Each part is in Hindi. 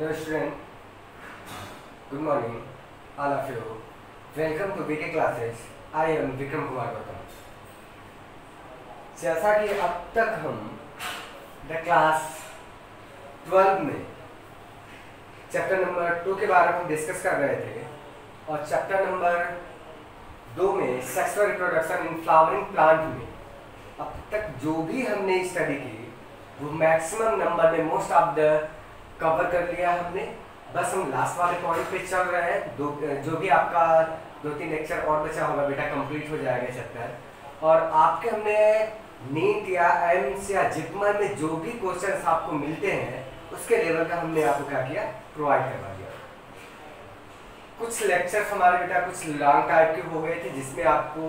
Hello student, good morning all of you. Welcome to VK classes. I am Vikram Kumar Gautam. जैसा कि अब तक हम द क्लास 12 में चैप्टर नंबर 2 के बारे में डिस्कस कर रहे थे और चैप्टर नंबर 2 में sexual reproduction in flowering plant में अब तक जो भी हमने स्टडी की वो मैक्सिमम नंबर में मोस्ट ऑफ द कवर कर लिया हमने। बस हम लास्ट वाले पॉइंट पे चल रहे हैं। जो भी आपका 2-3 लेक्चर और बचा होगा बेटा कंप्लीट हो जाएगा चैप्टर। और आपके हमने नीट या एम्स या जिपमर में जो भी क्वेश्चंस आपको मिलते हैं उसके लेवल का हमने आपको क्या किया, प्रोवाइड करवा दिया। कुछ लेक्चर्स हमारे बेटा कुछ लॉन्ग टाइप के हो गए थे जिसमें आपको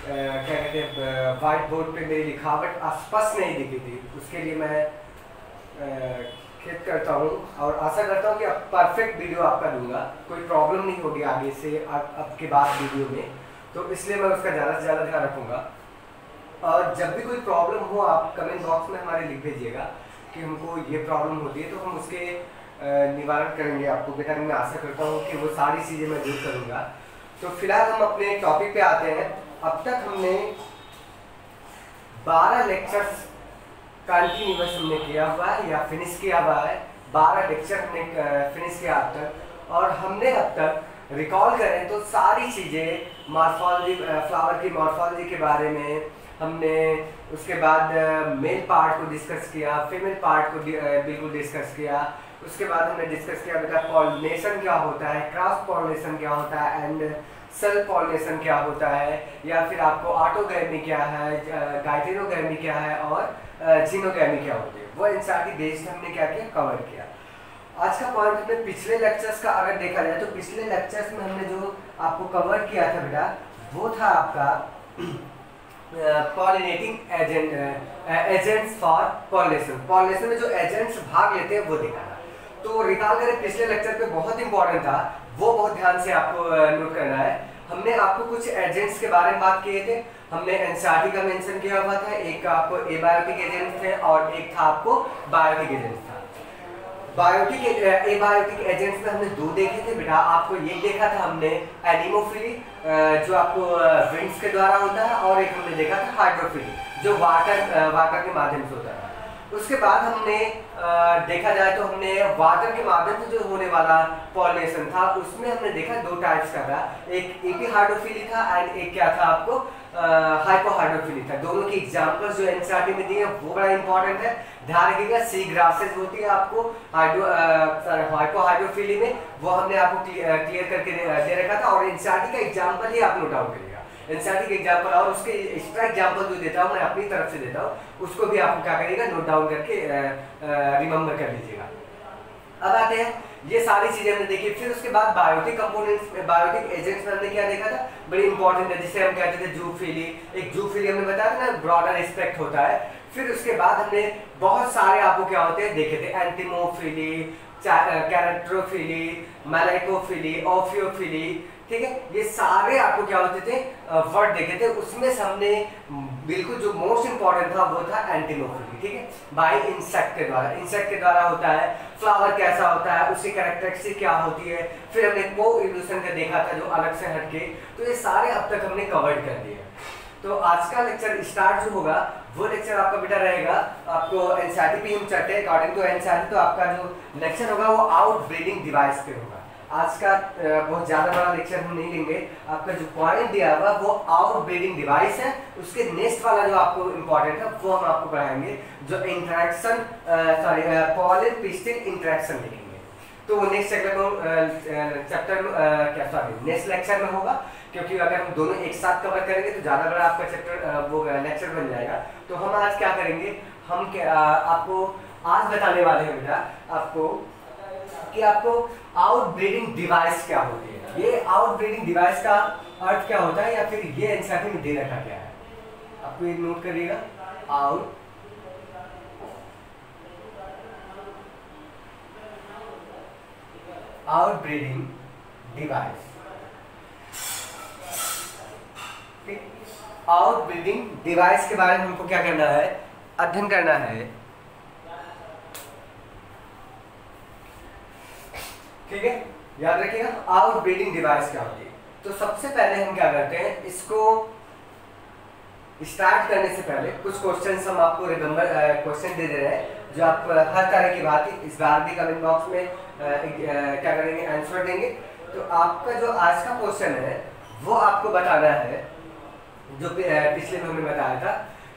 क्या कहते हैं व्हाइट बोर्ड पे मेरी लिखावट स्पष्ट नहीं दिखी थी। उसके लिए मैं खेद करता हूँ और आशा करता हूँ कि अब परफेक्ट वीडियो आपका दूंगा, कोई प्रॉब्लम नहीं होगी आगे से अब के बाद वीडियो में। तो इसलिए मैं उसका ज़्यादा से ज़्यादा ध्यान रखूँगा। और जब भी कोई प्रॉब्लम हो आप कमेंट बॉक्स में हमारे लिख भेजिएगा कि हमको ये प्रॉब्लम होती है, तो हम उसके निवारण करेंगे आपको बेटा। मैं आशा करता हूँ कि वो सारी चीज़ें मैं दूर करूँगा। तो फिलहाल हम अपने टॉपिक पे आते हैं। अब तक हमने 12 लेक्चर्स कंटिन्यूअस हमने किया हुआ है या फिनिश किया हुआ है। 12 लेक्चर हमने फिनिश किया अब तक। और हमने अब तक रिकॉल करें तो सारी चीज़ें मॉर्फोलॉजी, फ्लावर की मॉर्फोलॉजी के बारे में हमने, उसके बाद मेल पार्ट को डिस्कस किया, फीमेल पार्ट को बिल्कुल डिस्कस किया। उसके बाद हमने डिस्कस किया बेटा पॉलिनेशन क्या होता है, क्रॉस पॉलिनेशन क्या होता है एंड सेल्फ पॉलिनेशन क्या होता है, या फिर आपको ऑटोगैमी क्या है, गाइटेनोगैमी क्या है और जीनोगैमी क्या होती है। वो इन सारी बेस्ड हमने क्या किया, कवर किया। आज का पॉइंट हमने पिछले लेक्चर्स का अगर देखा जाए तो पिछले लेक्चर्स में हमने जो आपको कवर किया था बेटा वो था आपका pollinating agents for pollination. Pollination में जो एजेंट्स भाग लेते हैं वो देखा था। तो रिकॉल करें पिछले लेक्चर पे बहुत इंपॉर्टेंट था, वो बहुत ध्यान से आपको नोट करना है। हमने आपको कुछ एजेंट्स के बारे में बात किए थे। हमने एनसीईआरटी का मेंशन किया हुआ था, एक आपको एबायोटिक एजेंट थे और एक था आपको बायोटिक एजेंट था। एबायोटिक एजेंट्स में हमने 2 देखे थे बेटा। आपको ये देखा था हमने एनिमोफिली जो आपको विंड्स के द्वारा होता है, और एक हमने देखा था हाइड्रोफिली जो वाटर के माध्यम से होता है। उसके बाद हमने देखा जाए तो हमने वाटर के माध्यम से जो होने वाला पॉलिनेशन था उसमें हमने देखा 2 टाइप्स का था, एक एपीहाइड्रोफिली था एंड एक क्या था आपको हाइपोहाइड्रोफिली था। दोनों की एग्जांपल्स जो एनसीईआरटी में दिए वो बड़ा इंपॉर्टेंट है, ध्यान रखिएगा। सी ग्रासेस होती है आपको हाइपोहाइड्रोफिली में, वो हमने आपको क्लियर करके दे रखा था। और एनसीईआरटी का एग्जांपल ही आप नोट डाउन करिएगा, एनसीईआरटी के एग्जांपल और उसके एक्स्ट्रा एग्जांपल जो देता हूँ मैं अपनी तरफ से देता हूँ, उसको भी आपको क्या करिएगा, नोट डाउन करके रिमेंबर कर लीजिएगा। अब आते हैं, ये सारी चीजें हमने देखी। फिर उसके बाद बायोटिक कंपोनेंट्स, बायोटिक एजेंट्स में हमने क्या देखा था, बड़ी इंपॉर्टेंट है, जिसे हम कहते थे जूफिली। एक जूफिली हमने बताया था ना, ब्रॉडर एस्पेक्ट होता है। फिर उसके बाद हमने बहुत सारे आपको क्या होते हैं देखे थे, एंटिमोफिली, कैरेक्टरोफिली, मैलाइकोफिली, ओफियोफिली, ठीक है। ये सारे आपको क्या होते थे वर्ड देखे थे। उसमें से हमने बिल्कुल जो मोस्ट इंपॉर्टेंट था वो था एंटिमोफिली, ठीक है, बाय इंसेक्ट के द्वारा। इंसेक्ट के द्वारा होता है, फ्लावर कैसा होता है, उसकी कैरेक्टरिस्टिक क्या होती है। फिर हमने को इल्यूशन का देखा था जो अलग से हटके। तो ये सारे अब तक हमने कवर्ड कर दिए। तो आज का लेक्चर स्टार्ट जो होगा वो लेक्चर आपका बेटा रहेगा, आपको एनसीईआरटी पे हम चलते अकॉर्डिंग टू एनसीईआरटी। तो आपका जो लेक्चर होगा वो आउट ब्रीडिंग डिवाइस पे होगा। आज का बहुत ज़्यादा बड़ा लेक्चर हम नहीं लेंगे। आपका जो पॉइंट दिया हुआ वो आउट ब्रीडिंग डिवाइस है। उसके नेक्स्ट वाला जो आपको इम्पोर्टेंट है वो हम आपको पढ़ाएंगे, जो इंटरेक्शन पॉलिन पिस्टिल इंटरेक्शन लिखेंगे। तो वो नेक्स्ट नेक्स्ट लेक्चर में होगा, क्योंकि अगर हम दोनों एक साथ कवर करेंगे तो ज़्यादा बड़ा आपका चैप्टर वो लेक्चर बन जाएगा। तो हम आज क्या करेंगे, हम आपको आज बताने वाले हैं बेटा आपको कि आपको आउट ब्रीडिंग डिवाइस क्या होती है। ये आउट ब्रीडिंग डिवाइस का अर्थ क्या होता है, या फिर ये एनसीईआरटी में दे रखा क्या है, आपको ये नोट करिएगा। Out breeding device, out breeding device के बारे में हमको क्या करना है, अध्ययन करना है। ठीक है, याद रखिएगा आउट ब्रीडिंग डिवाइस क्या होती है। तो सबसे पहले हम क्या करते हैं, इसको स्टार्ट करने से पहले कुछ क्वेश्चंस हम आपको रिमेंबर क्वेश्चन दे रहे हैं, जो आप हर तरह की बात इस बार भी कमेंट बॉक्स में क्या करेंगे, आंसर देंगे। तो आपका जो आज का क्वेश्चन है वो आपको बताना है, जो पिछले में हमने बताया था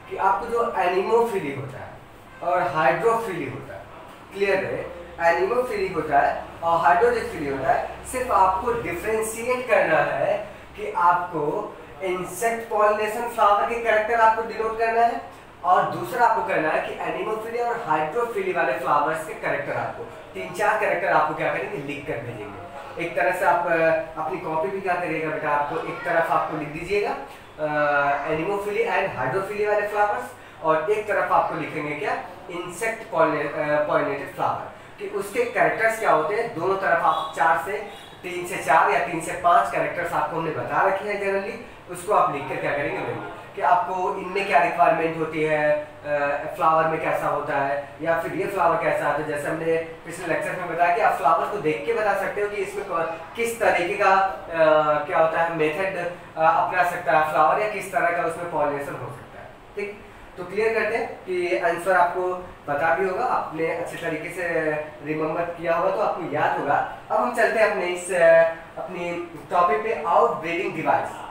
कि आपको जो एनिमोफिली होता है और हाइड्रोफिली होता है, क्लियर है, एनिमोफिली होता है और हाइड्रोफिली होता है, सिर्फ आपको डिफरेंशिएट करना है कि आपको इंसेक्ट पॉलिनेशन फ्लावर के कैरेक्टर आपको डिनोट करना है, और दूसरा आपको करना है कि एनिमोफिली और हाइड्रोफिली वाले फ्लावर्स के कैरेक्टर आपको 3-4 कैरेक्टर आपको क्या करेंगे, लिख कर भेजेंगे। एक तरह से आप अपनी कॉपी भी क्या करिएगा बेटा, आपको एक तरफ आपको लिख दीजिएगा एनिमोफिली एंड हाइड्रोफिली वाले फ्लावर्स, और एक तरफ आपको लिखेंगे क्या, इंसेक्ट पॉलिनेटेड फ्लावर, कि उसके कैरेक्टर्स क्या होते हैं। दोनों तरफ आप 3 से 4 या 3 से 5 कैरेक्टर्स आपको हमने बता रखे हैं जनरली, उसको आप लिख कर क्या करेंगे, लेंगे कि आपको इनमें क्या रिक्वायरमेंट होती है, फ्लावर में कैसा होता है, या फिर ये फ्लावर कैसा आता है। जैसे हमने पिछले लेक्चर में बताया कि आप फ्लावर को देख के बता सकते हो कि इसमें किस तरीके का क्या होता है, मेथड अपना सकता है फ्लावर, या किस तरह का उसमें पॉलिनेशन हो सकता है। ठीक, तो क्लियर करते हैं कि आंसर आपको पता भी होगा, आपने अच्छे तरीके से रिमेम्बर किया होगा, तो आपको याद होगा। अब हम चलते हैं अपनी टॉपिक पे, आउट ब्रीडिंग डिवाइस।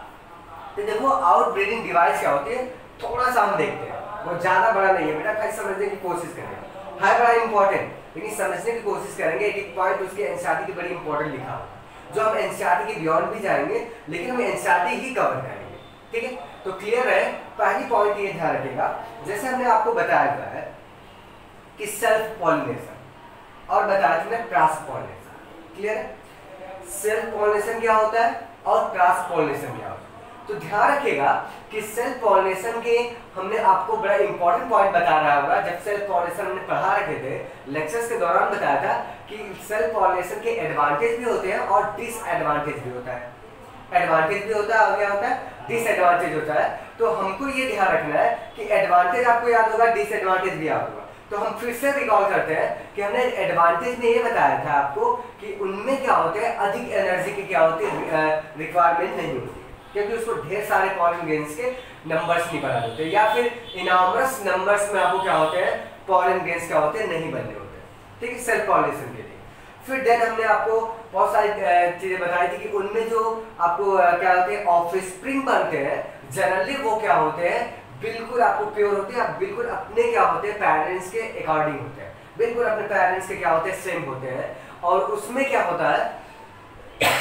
तो देखो आउट ब्रीडिंग डिवाइस क्या होती है, थोड़ा सा हम देखते हैं, वो ज्यादा बड़ा नहीं है बेटा, खाली समझने की कोशिश करेंगे, है बड़ा इंपॉर्टेंट, लेकिन समझने की कोशिश करेंगे। एक पॉइंट उसके एनसीईआरटी की बड़ी इंपॉर्टेंट लिखा हुआ, जो हम एनसीईआरटी के बियॉन्ड भी जाएंगे, लेकिन हम एनसीईआरटी ही कवर करेंगे। ठीक है, तो क्लियर है। पहली पॉइंट ये ध्यान रखिएगा, जैसे हमने आपको बताया हुआ है कि सेल्फ पॉलिनेशन और बताया था क्रॉस पॉलिनेशन। क्लियर है, सेल्फ पॉलिनेशन क्या होता है और क्रॉस पॉलिनेशन क्या होता है। तो ध्यान रखिएगा कि सेल्फ पॉलिनेशन के हमने आपको बड़ा इंपॉर्टेंट पॉइंट बता रहा होगा, जब सेल्फ पॉलिनेशन हमने पढ़ा रखे थे लेक्चर्स के दौरान, बताया था कि सेल्फ पॉलिनेशन के एडवांटेज भी होते हैं और डिसएडवांटेज भी होता है। एडवांटेज भी होता है और क्या होता है, डिसएडवांटेज होता है। तो हमको ये ध्यान रखना है कि एडवांटेज आपको याद होगा, डिसएडवांटेज भी याद होगा। तो हम फिर से रिकॉल करते हैं कि हमने एडवांटेज में ये बताया था आपको कि उनमें क्या होते हैं, अधिक एनर्जी की क्या होती है, रिक्वायरमेंट नहीं होती, क्योंकि उसको ढेर सारे पॉलन ग्रेन्स के नंबर्स नहीं बना होते, या फिर इनॉर्मस नंबर्स में आपको क्या होते हैं, पॉलन ग्रेन्स क्या होते हैं, नहीं बनने होते। ठीक है, सेल्फ पॉलिनेशन के लिए। फिर देन हमने आपको बहुत सारी चीजें बताई थी कि उनमें जो आपको क्या होते हैं, ऑफस्प्रिंग बनते हैं, जनरली वो क्या होते हैं, बिल्कुल आपको प्योर होते हैं, बिल्कुल अपने क्या होते हैं, पेरेंट्स के अकॉर्डिंग होते हैं, बिल्कुल अपने पेरेंट्स के क्या होते हैं, सेम होते हैं, और उसमें क्या होता है,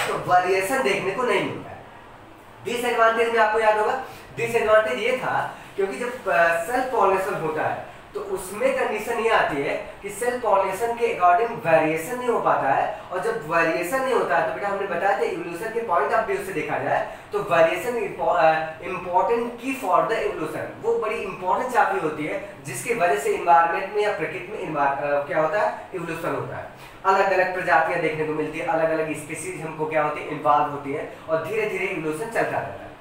वेरिएशन देखने को नहीं मिलता है। डिसएडवांटेज में आपको याद होगा, डिसएडवांटेज ये था क्योंकि जब सेल्फ पॉलिनेशन होता है तो उसमें कंडीशन ये आती है कि सेल्फ पॉलिनेशन के अकॉर्डिंग वेरिएशन नहीं हो पाता है, और जब वेरिएशन नहीं होता है तो बेटा हमने बताया था इवोल्यूशन के पॉइंट ऑफ व्यू से देखा जाए तो वेरिएशन इंपॉर्टेंट की फॉर द इवोल्यूशन, वो बड़ी इंपॉर्टेंट चाबी होती है जिसकी वजह से इन्वायरमेंट में या प्रकृति में क्या होता है, इवोल्यूशन होता है। अलग अलग प्रजातियां देखने को मिलती है, अलग अलग स्पीसीज हमको क्या होती है, इन्वॉल्व होती है, और धीरे धीरे इवोल्यूशन चलता रहता है।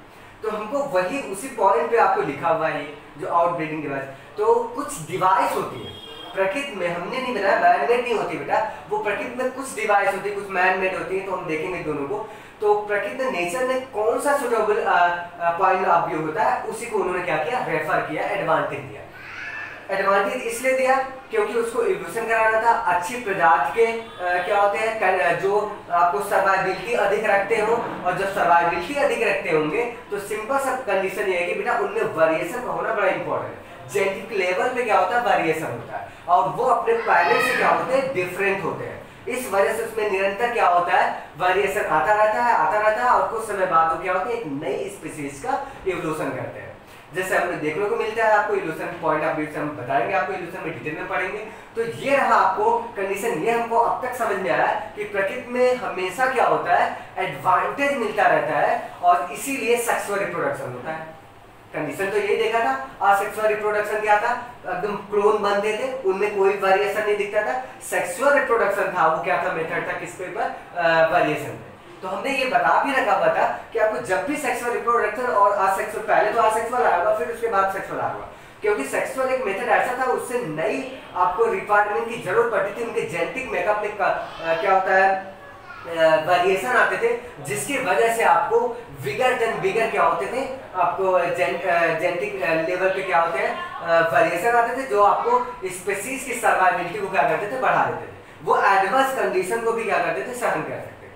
तो हमको वही उसी पॉइंट पे आपको लिखा हुआ है जो आउट ब्रीडिंग डिवाइस। तो कुछ डिवाइस होती है प्रकृति में, हमने नहीं बनाया, मैन मेड नहीं होती बेटा, वो प्रकृति में कुछ डिवाइस होती है, कुछ मैन मेड होती है, तो हम देखेंगे दोनों को। तो प्रकृति नेचर ने कौन सा सुटेबल पॉइंट ऑफ व्यू होता है, उसी को उन्होंने क्या किया, रेफर किया, एडवांटेज दिया। एडवांटेज इसलिए दिया क्योंकि उसको इवोल्यूशन कराना था, अच्छी प्रजाति के क्या होते हैं, जो आपको सर्वाइविलिटी अधिक रखते हो, और जब सर्वाइविलिटी अधिक रखते होंगे तो सिंपल सा कंडीशन ये है कि बेटा उनमें वेरिएशन का होना बड़ा इंपॉर्टेंट है। जेनेटिक लेवल पे क्या होता है, वेरिएशन होता है, और वो अपने पेरेंट्स से क्या होते हैं, डिफरेंट होते हैं। इस वजह से उसमें निरंतर क्या होता है, वेरिएशन आता रहता है, और कुछ समय बाद वो क्या होता है, एक नई स्पीसीज का इवोल्यूशन करते हैं। जैसे हमें देखने को मिलता है, आपको इल्यूशन पॉइंट ऑफ व्यू से हम बताएंगे, आपको इल्यूशन में डिटेल में पढ़ेंगे। तो ये रहा आपको कंडीशन, ये हमको अब तक समझ में आया कि प्रकृति में हमेशा क्या होता है, एडवांटेज मिलता रहता है, और इसीलिए सेक्सुअल रिप्रोडक्शन होता है। कंडीशन तो यही देखा था, असेक्सुअल रिप्रोडक्शन क्या था, एकदम क्लोन बनते थे, उनमें कोई वेरिएशन नहीं दिखता था। सेक्सुअल रिप्रोडक्शन था, वो क्या था, मेथड था, किस पे पर, वेरिएशन पे। तो हमने ये बता भी रखा हुआ था कि आपको जब भी सेक्सुअल रिप्रोडक्शन और असेक्सुअल, पहले तो असेक्सुअल आएगा, फिर उसके बाद सेक्सुअल आएगा, क्योंकि सेक्सुअल एक मेथड ऐसा था, उससे नई आपको रिक्वायरमेंट की जरूरत पड़ती थी, उनके जेनेटिक मेकअप में क्या होता है, वेरिएशन आते थे, जिसकी वजह से आपको बिगर देन बिगर क्या होते थे, आपको जेनेटिक लेवल पे क्या होते हैं वेरिएशन आते थे, जो आपको स्पीशीज की सर्वाइवलिटी को क्या करते थे, बढ़ा देते थे। वो एडवर्स कंडीशन को भी क्या करते थे, सहन कर सकते थे।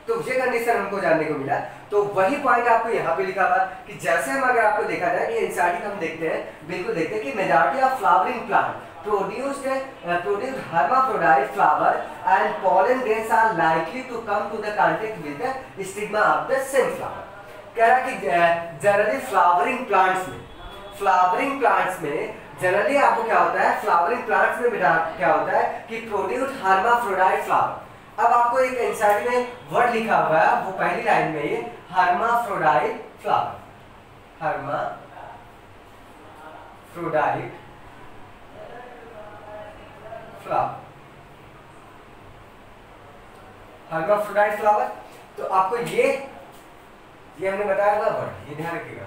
तो ये कंडीशन हमको जानने को मिला। तो वही पॉइंट आपको यहाँ पे लिखा हुआ कि जैसे हम अगर आपको देखा जाए कि एनसीईआरटी हम देखते हैं, बिल्कुल देखते हैं कि majority of flowering plant produced hermaphrodite flower and pollen grains are likely to come to the contact with the stigma of the same flower। कह रहा कि जनरली फ्लावरिंग प्लांट्स में जनरली आपको क्या होता है, फ्लावरिंग प्लांट्स में बेटा क्या होता है कि प्रोड्यूस hermaphrodite flower। अब आपको एक एनसीईआरटी में वर्ड लिखा हुआ है, वो पहली लाइन में ये hermaphrodite flower, hermaphrodite hermaphrodite flower. तो आपको ये हमने बताया था वर्ड, ये ध्यान रखिएगा,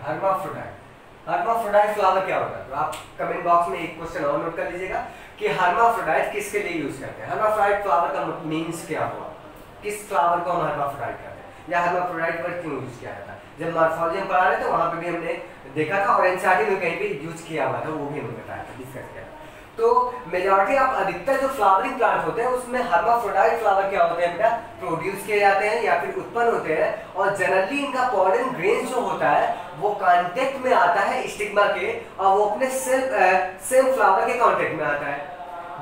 hermaphrodite फ्लावर क्या होता है। तो आप कमेंट बॉक्स में एक क्वेश्चन और नोट कर लीजिएगा कि hermaphrodite किसके लिए यूज करते हैं। hermaphrodite फ्लावर का मीन्स क्या हुआ, किस फ्लावर को हम hermaphrodite कहते हैं, या hermaphrodite वर्ड क्यों यूज किया जाता है। जब मॉर्फोलॉजी में पढ़ा रहे थे वहां पे भी हमने देखा था, और एनसीईआरटी में कहीं पे यूज किया हुआ था, वो भी हमने बताया था, डिस्कस किया। तो मेजॉरिटी ऑफ अधिकतर जो फ्लावरिंग प्लांट होते हैं उसमें hermaphrodite फ्लावर क्या होते हैं बेटा, प्रोड्यूस किए जाते हैं या फिर उत्पन्न होते हैं। और जनरली इनका पॉलन ग्रेन जो होता है वो कांटेक्ट में आता है स्टिग्मा के, और वो अपने सेम फ्लावर के कांटेक्ट में आता है,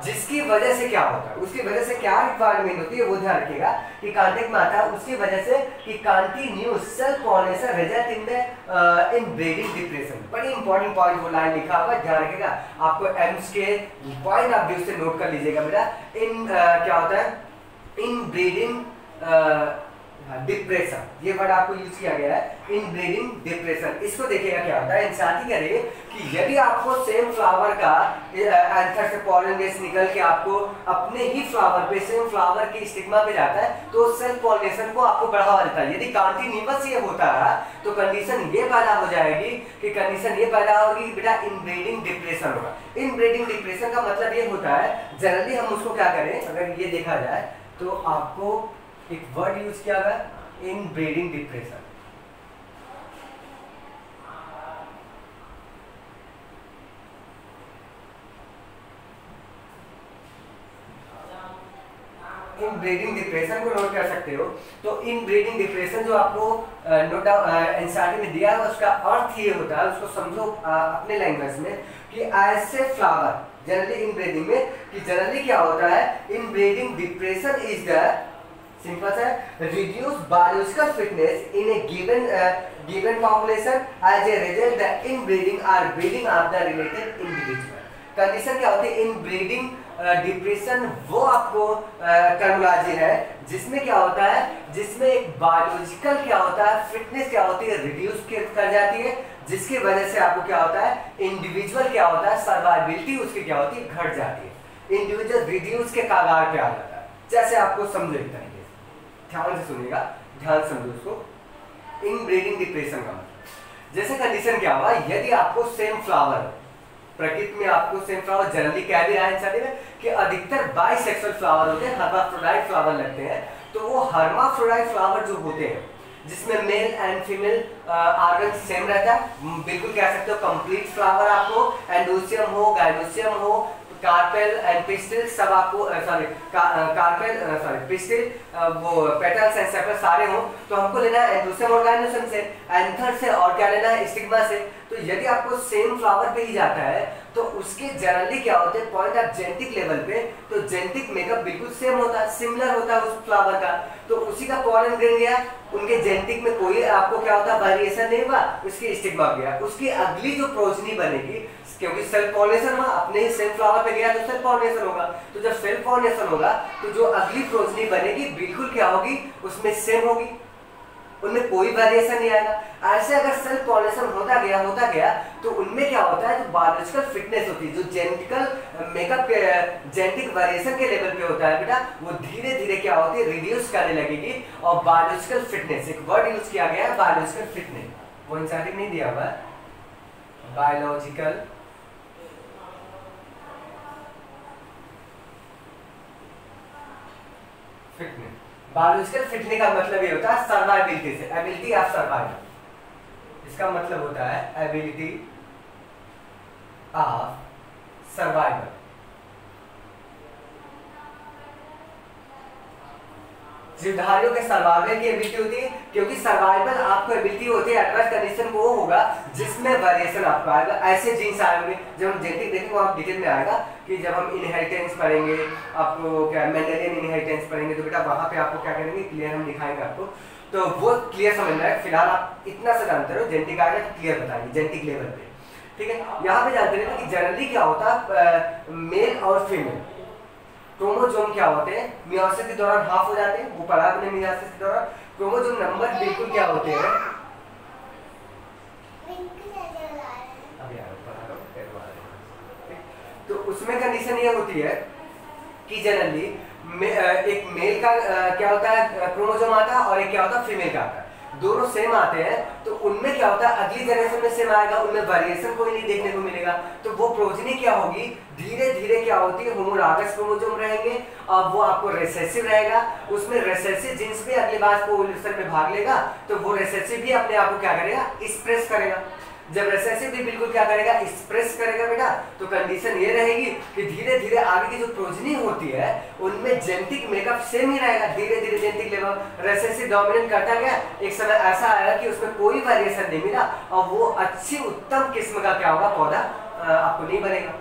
जिसकी वजह से क्या होता है, उसकी वजह से क्या रिक्वायरमेंट होती है वो ध्यान रखिएगा कि कांटेक्ट में आता है, उसकी वजह से कि continuous self pollination result in the in breeding depression. बड़ी इंपॉर्टेंट पॉइंट वो लाइन लिखा हुआ है, ध्यान रखिएगा, आपको एम्स के पॉइंट ऑफ व्यू से नोट कर लीजिएगा बेटा। इन क्या होता है, इन ब्रीडिंग डिप्रेशन, ये वर्ड आपको यूज किया गया है, इन ब्रीडिंग डिप्रेशन। इसको देखिएगा क्या होता है, इंसान कह रही है कि यदि आपको सेम फ्लावर का एंथर से पॉलन गैस निकल के आपको अपने ही फ्लावर पे, सेम फ्लावर के स्टिग्मा पे जाता है, तो सेल्फ पॉलिनेशन को आपको बढ़ावा देता है। यदि कंटीन्यूअस ये होता है तो कंडीशन ये पैदा हो जाएगी कि कंडीशन ये पैदा होगी बेटा, इनब्रीडिंग डिप्रेशन होगा। इनब्रीडिंग डिप्रेशन का मतलब ये होता है, जनरली हम उसको क्या करें, अगर ये देखा जाए तो आपको एक वर्ड यूज किया गया, इनब्रीडिंग डिप्रेशन। इनब्रीडिंग डिप्रेशन को नोट कर सकते हो। तो इनब्रीडिंग डिप्रेशन जो आपको नोट एनसीईआरटी में दिया है, उसका अर्थ ये होता है, उसको समझो अपने लैंग्वेज में, कि ऐसे फ्लावर जनरली इनब्रीडिंग में, कि जनरली क्या होता है, inbreeding depression is the simple है reduce biological fitness in a given population as a result the inbreeding or breeding of the related individual। Condition क्या होती है, इनब्रीडिंग डिप्रेशन वो आपको टर्मिनोलॉजी है जिसमें क्या होता है, जिसमें एक बायोलॉजिकल क्या होता है, फिटनेस क्या होती है, रिड्यूस कर जाती है, जिसकी वजह से आपको क्या होता है, इंडिविजुअल क्या होता है, सर्वाइवलिटी उसकी क्या होती है, घट जाती है, इंडिविजुअल रिड्यूस के कगार पे आ जाता है। जैसे आपको समझो एक तरीके से, ध्यान से सुनिएगा, ध्यान समझो उसको। इनब्रीडिंग डिप्रेशन का मतलब जैसे कंडीशन क्या हुआ, यदि आपको सेम फ्लावर, प्रकृति में आपको सेम फ्लावर जनरली कह दिया है इंसान में कि अधिकतर बाइसेक्सुअल फ्लावर होते हैं, hermaphrodite फ्लावर लगते हैं। तो वो hermaphrodite फ्लावर जो होते हैं जिसमें male and female organ same रहता है, बिल्कुल कह सकते हो कंप्लीट फ्लावर, आपको एंडोसियम हो, गाइनोसियम हो, कार्पेल एंड पिस्टिल सब आपको पिस्टिल वो पेटल्स एंड सेपल्स सारे हो, तो हमको लेना है एंडोसियम और गाइनोसियम से, एंथर से, और क्या लेना है, स्टिग्मा से। तो यदि आपको सेम फ्लावर पे ही जाता है तो उसके जनरली क्या होते हैं, पॉइंट ऑफ जेनेटिक लेवल पे, तो जेनेटिक मेकअप बिल्कुल सेम होता है, सिमिलर होता है उस फ्लावर का। तो उसी का पॉलन ग्रेन गया, उनके जेनेटिक में कोई आपको क्या होता है, वेरिएशन नहीं हुआ, उसकी स्टिग्मा गया, उसकी अगली जो प्रोजनी बनेगी, क्योंकि सेल्फ पॉलिनेशन हुआ, अपने ही सेल्फ फ्लावर पे गया तो सेल्फ पॉलिनेशन होगा। तो जब सेल्फ पॉलिनेशन होगा तो जो अगली प्रोजनी बनेगी बिल्कुल क्या होगी, उसमें सेम होगी, उनमें कोई वेरिएशन नहीं आएगा। ऐसे अगर सेल्फ पॉलिनेशन होता गया तो उनमें क्या होता है, जो बायोलॉजिकल फिटनेस होती है, जो जेनेटिकल मेकअप के जेनेटिक वेरिएशन के लेवल पे होता है बेटा, वो धीरे धीरे क्या होती है, रिड्यूस करने लगेगी। और बायोलॉजिकल फिटनेस, एक वर्ड यूज किया गया है बायोलॉजिकल फिटनेस, वो इंसान नहीं दिया हुआ, बायोलॉजिकल फिटनेस बायोलॉजिकल फिटनेस का मतलब ये होता है सर्वाइबिलिटी से, एबिलिटी ऑफ सर्वाइवल। इसका मतलब होता है एबिलिटी ऑफ सर्वाइवल। जीवधारियों के सर्वाइवल की एबिलिटी होती है, क्योंकि सर्वाइवल आपको एबिलिटी होती है एडवर्स कंडीशन वो होगा जिसमें वेरिएशन आपको आएगा। ऐसे जीन्स आएंगे, जब हम जेनेटिक देखेंगे वहाँ डिटेल में आएगा कि जब हम इनहेरिटेंस पढ़ेंगे, आपको क्या मेंडेलियन इनहेरिटेंस पढ़ेंगे, तो बेटा वहाँ पे आपको क्या करेंगे क्लियर हम दिखाएंगे आपको, तो वो क्लियर समझना है। फिलहाल आप इतना सा जानते रहो, जेनेटिक आएगा तो क्लियर बताएंगे जेनेटिक लेवल पे, ठीक है। यहाँ पे जानते रहे कि जनरली क्या होता है मेल और फीमेल क्रोमोसोम क्या होते हैं मियोसिस के दौरान हाफ हो जाते हैं, वो पढ़ा आपने मियोसिस के दौरान। क्रोमोसोम नंबर बिल्कुल क्या होते हैं, अभी तो उसमें कंडीशन ये होती है कि जनरली एक मेल का क्या होता है क्रोमोसोम आता है और एक क्या होता है फीमेल का आता है, दोनों सेम आते हैं, तो उनमें क्या होता है अगली जनरेशन में सेम आएगा, उनमें वेरिएशन कोई नहीं देखने को मिलेगा। तो वो प्रोजेनी क्या होगी धीरे धीरे क्या होती है होमोलॉगस क्रोमोसोम रहेंगे, और वो आपको रिसेसिव रहेगा, उसमें रिसेसिव जीन्स भी अगली बार कोएवोल्यूशन में भाग लेगा, तो वो रिसेसिव भी अपने आप को क्या करेगा एक्सप्रेस करेगा। जब रिसेसिव भी बिल्कुल क्या करेगा एक्सप्रेस करेगा बेटा, तो कंडीशन ये रहेगी कि धीरे धीरे आगे की जो प्रोजेनी होती है उनमें जेनेटिक मेकअप सेम ही रहेगा, धीरे धीरे जेनेटिक लेवल रिसेसिव डोमिनेट करता गया, एक समय ऐसा आया कि उसमें कोई वेरिएशन नहीं मिला और वो अच्छी उत्तम किस्म का क्या होगा पौधा आपको नहीं बनेगा,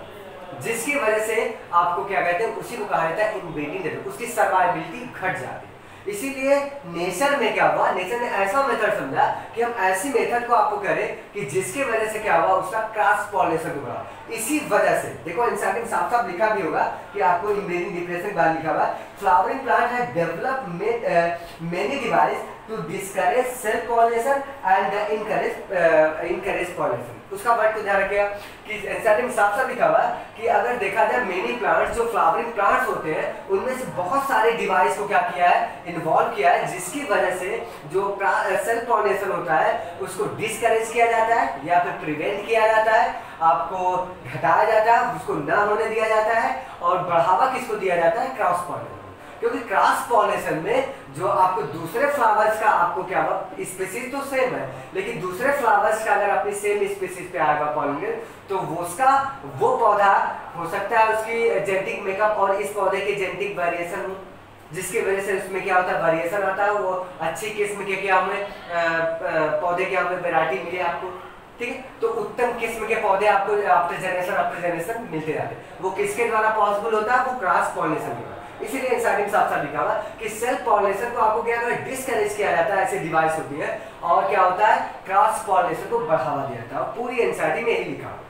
जिसकी वजह से आपको क्या कहते हैं उसी को कहा जाता है इनब्रीडिंग, उसकी सर्वाइबिलिटी घट जाती है। इसीलिए नेचर में क्या हुआ, नेचर ने ऐसा मेथड समझा कि हम ऐसी मेथड को आपको करें कि जिसके वजह से क्या हुआ उसका क्रॉस पॉलिनेशन हुआ। इसी वजह से देखो इंसान में साफ साफ लिखा भी होगा कि आपको इनब्रीडिंग डिप्रेशन के बाद लिखा हुआ flowering plant have developed many device to discourage self pollination and encourage pollination. उसका वर्ड को ध्यान रखिएगा कि एनसीईआरटी में साफ साफ लिखा हुआ है कि अगर देखा जाए मेनी प्लांट्स जो फ्लावरिंग प्लांट्स होते हैं उनमें से बहुत सारे डिवाइस को क्या किया है इन्वॉल्व किया है, जिसकी वजह से जो सेल्फ पॉलिनेशन होता है उसको डिस्करेज किया जाता है या फिर प्रिवेंट किया जाता है, आपको घटाया जाता है, उसको न होने दिया जाता है, और बढ़ावा किसको दिया जाता है क्रॉस पॉलिनेशन। क्योंकि क्रॉस पॉलिनेशन में जो आपको दूसरे फ्लावर्स का आपको क्या हुआ स्पीसीज तो सेम है, लेकिन दूसरे फ्लावर्स का अगर अपनी सेम स्पीसीज पे आएगा पॉलिनेशन तो वो उसका वो पौधा हो सकता है उसकी जेनेटिक मेकअप और इस पौधे के जेनेटिक वेरिएशन हो, जिसकी वजह से उसमें क्या होता है वेरिएशन आता है, वो अच्छी किस्म के क्या हुए पौधे क्या हुए वैरायटी मिले आपको, ठीक है। तो उत्तम किस्म के पौधे आपको आफ्टर जनरेशन मिलते जाते हैं। वो किसके द्वारा पॉसिबल होता है, वो क्रॉस पॉलिनेशन के द्वारा। इसीलिए इंसान में साफ साफ लिखा हुआ कि सेल्फ पॉलिनेशन को आपको क्या डिस्करेज किया जाता है, ऐसी डिवाइस होती है, और क्या होता है क्रॉस पॉलिनेशन को बढ़ावा दिया जाता है। पूरी एनसीईआरटी में यही लिखा हुआ है।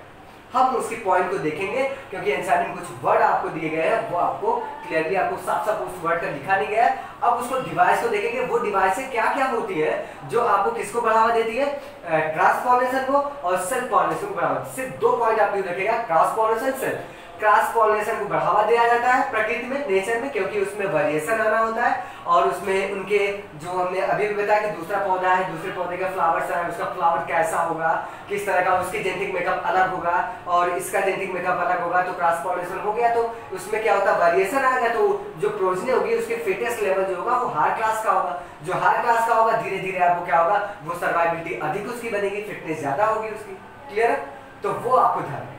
हम उसकी पॉइंट को देखेंगे क्योंकि एनसीईआरटी में कुछ वर्ड आपको दिए गए हैं, वो आपको क्लियरली आपको साफ साफ उस वर्ड का लिखा नहीं गया है। अब उसको डिवाइस को देखेंगे, वो डिवाइस क्या क्या होती है जो आपको किसको बढ़ावा देती है क्रॉस पॉलिनेशन को और सेल्फ पॉलिनेशन को बढ़ावा। सिर्फ दो पॉइंट आप रखिएगा, cross pollination self. Cross pollination को बढ़ावा दिया जाता है प्रकृति में नेचर में, क्योंकि उसमें वेरिएशन आना होता है और उसमें उनके जो हमने अभी भी बताया कि दूसरा पौधा है, दूसरे पौधे का फ्लावर्स है, उसका फ्लावर कैसा होगा, किस तरह का, उसकी जेनेटिक मेकअप अलग होगा और इसका जेनेटिक मेकअप अलग होगा, तो क्रॉस पॉलिनेशन हो गया, तो उसमें क्या होता है वेरिएशन आएगा, तो जो प्रोजेनी होगी उसके फिटेस्ट लेवल जो होगा वो हाई क्लास का होगा। जो हाई क्लास का होगा धीरे धीरे आपको क्या होगा वो सर्वाइबिलिटी अधिक उसकी बनेगी, फिटनेस ज्यादा होगी उसकी। क्लियर है? तो वो आपको ध्यान रखना।